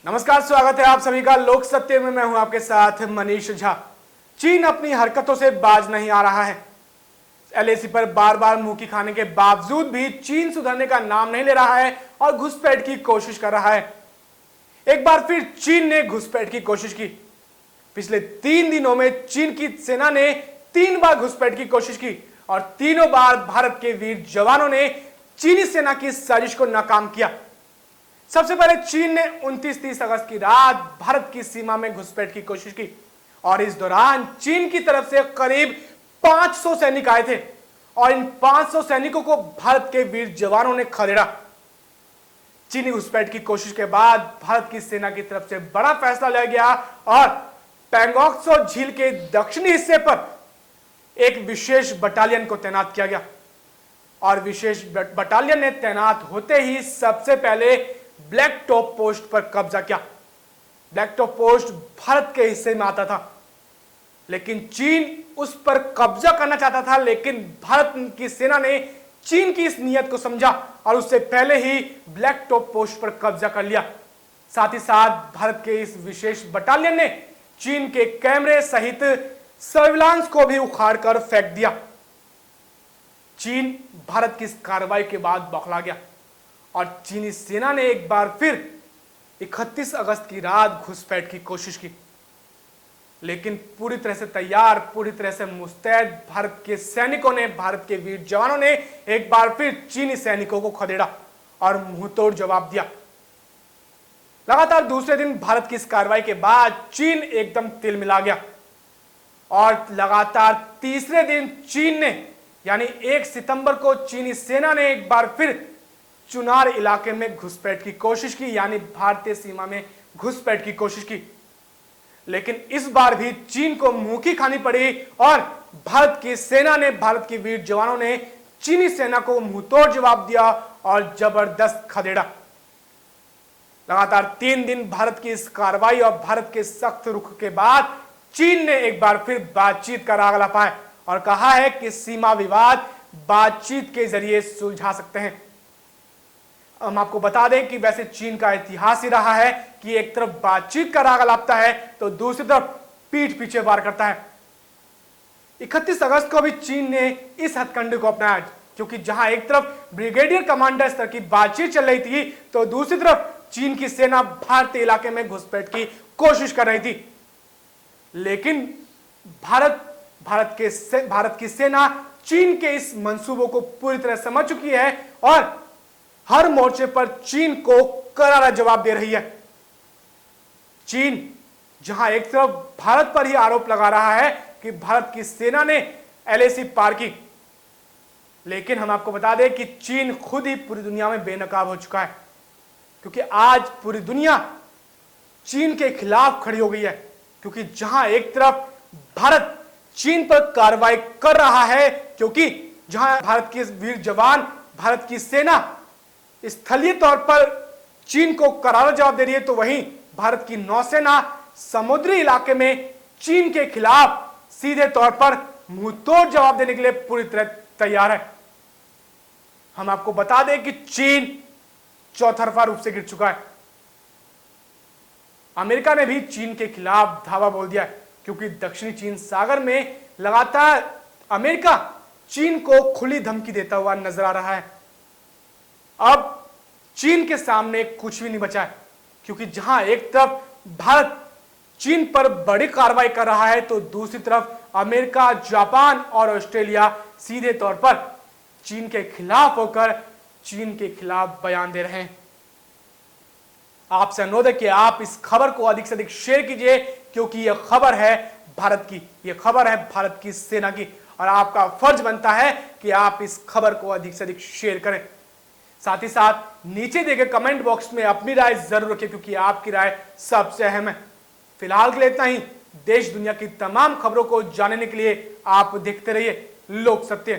नमस्कार, स्वागत है आप सभी का लोक सत्य में। मैं हूं आपके साथ मनीष झा। चीन अपनी हरकतों से बाज नहीं आ रहा है। एलएसी पर बार बार मुंह खाने के बावजूद भी चीन सुधरने का नाम नहीं ले रहा है और घुसपैठ की कोशिश कर रहा है। एक बार फिर चीन ने घुसपैठ की कोशिश की। पिछले 3 दिनों में चीन की सेना ने 3 बार घुसपैठ की कोशिश की और तीनों बार भारत के वीर जवानों ने चीनी सेना की साजिश को नाकाम किया। सबसे पहले चीन ने 29-30 अगस्त की रात भारत की सीमा में घुसपैठ की कोशिश की और इस दौरान चीन की तरफ से करीब 500 सैनिक आए थे और इन 500 सैनिकों को भारत के वीर जवानों ने खदेड़ा। चीनी घुसपैठ की कोशिश के बाद भारत की सेना की तरफ से बड़ा फैसला लिया गया और पैंगोंग त्सो झील के दक्षिणी हिस्से पर एक विशेष बटालियन को तैनात किया गया और विशेष बटालियन ने तैनात होते ही सबसे पहले ब्लैक टॉप पोस्ट पर कब्जा किया। ब्लैक टॉप पोस्ट भारत के हिस्से में आता था, लेकिन चीन उस पर कब्जा करना चाहता था, लेकिन भारत की सेना ने चीन की इस नीयत को समझा और उससे पहले ही ब्लैक टॉप पोस्ट पर कब्जा कर लिया। साथ ही साथ भारत के इस विशेष बटालियन ने चीन के कैमरे सहित सर्विलांस को भी उखाड़ कर फेंक दिया। चीन भारत की इस कार्रवाई के बाद बौखला गया और चीनी सेना ने एक बार फिर 31 अगस्त की रात घुसपैठ की कोशिश की, लेकिन पूरी तरह से तैयार, पूरी तरह से मुस्तैद भारत के सैनिकों ने, भारत के वीर जवानों ने एक बार फिर चीनी सैनिकों को खदेड़ा और मुंहतोड़ जवाब दिया। लगातार दूसरे दिन भारत की इस कार्रवाई के बाद चीन एकदम तिलमिला गया और लगातार तीसरे दिन चीन ने यानी 1 सितंबर को चीनी सेना ने एक बार फिर चुनार इलाके में घुसपैठ की कोशिश की, यानी भारतीय सीमा में घुसपैठ की कोशिश की। लेकिन इस बार भी चीन को मुंह की खानी पड़ी और भारत की सेना ने, भारत के वीर जवानों ने चीनी सेना को मुंहतोड़ जवाब दिया और जबरदस्त खदेड़ा। लगातार 3 दिन भारत की इस कार्रवाई और भारत के सख्त रुख के बाद चीन ने एक बार फिर बातचीत का राग लपा है और कहा है कि सीमा विवाद बातचीत के जरिए सुलझा सकते हैं। हम आपको बता दें कि वैसे चीन का इतिहास ही रहा है कि एक तरफ बातचीत का राग लापता है तो दूसरी तरफ पीठ पीछे वार करता है। 31 अगस्त को भी चीन ने इस हथकंडे को अपनाया, क्योंकि जहां एक तरफ ब्रिगेडियर कमांडर स्तर की बातचीत चल रही थी तो दूसरी तरफ चीन की सेना भारतीय इलाके में घुसपैठ की कोशिश कर रही थी। लेकिन भारत की सेना चीन के इस मंसूबों को पूरी तरह समझ चुकी है और हर मोर्चे पर चीन को करारा जवाब दे रही है। चीन जहां एक तरफ भारत पर ही आरोप लगा रहा है कि भारत की सेना ने एलएसी पार की, लेकिन हम आपको बता दें कि चीन खुद ही पूरी दुनिया में बेनकाब हो चुका है, क्योंकि आज पूरी दुनिया चीन के खिलाफ खड़ी हो गई है। क्योंकि जहां एक तरफ भारत चीन पर कार्रवाई कर रहा है, क्योंकि जहां भारत के वीर जवान, भारत की सेना स्थलीय तौर पर चीन को करारा जवाब दे रही है, तो वहीं भारत की नौसेना समुद्री इलाके में चीन के खिलाफ सीधे तौर पर मुंहतोड़ जवाब देने के लिए पूरी तरह तैयार है। हम आपको बता दें कि चीन चौतरफा रूप से गिर चुका है। अमेरिका ने भी चीन के खिलाफ धावा बोल दिया है, क्योंकि दक्षिणी चीन सागर में लगातार अमेरिका चीन को खुली धमकी देता हुआ नजर आ रहा है। अब चीन के सामने कुछ भी नहीं बचा है, क्योंकि जहां एक तरफ भारत चीन पर बड़ी कार्रवाई कर रहा है तो दूसरी तरफ अमेरिका, जापान और ऑस्ट्रेलिया सीधे तौर पर चीन के खिलाफ होकर चीन के खिलाफ बयान दे रहे हैं। आपसे अनुरोध है कि आप इस खबर को अधिक से अधिक शेयर कीजिए, क्योंकि यह खबर है भारत की, यह खबर है भारत की सेना की और आपका फर्ज बनता है कि आप इस खबर को अधिक से अधिक शेयर करें। साथ ही साथ नीचे दिए गए कमेंट बॉक्स में अपनी राय जरूर रखें, क्योंकि आपकी राय सबसे अहम है। फिलहाल के लिए इतना ही। देश दुनिया की तमाम खबरों को जानने के लिए आप देखते रहिए लोक सत्य।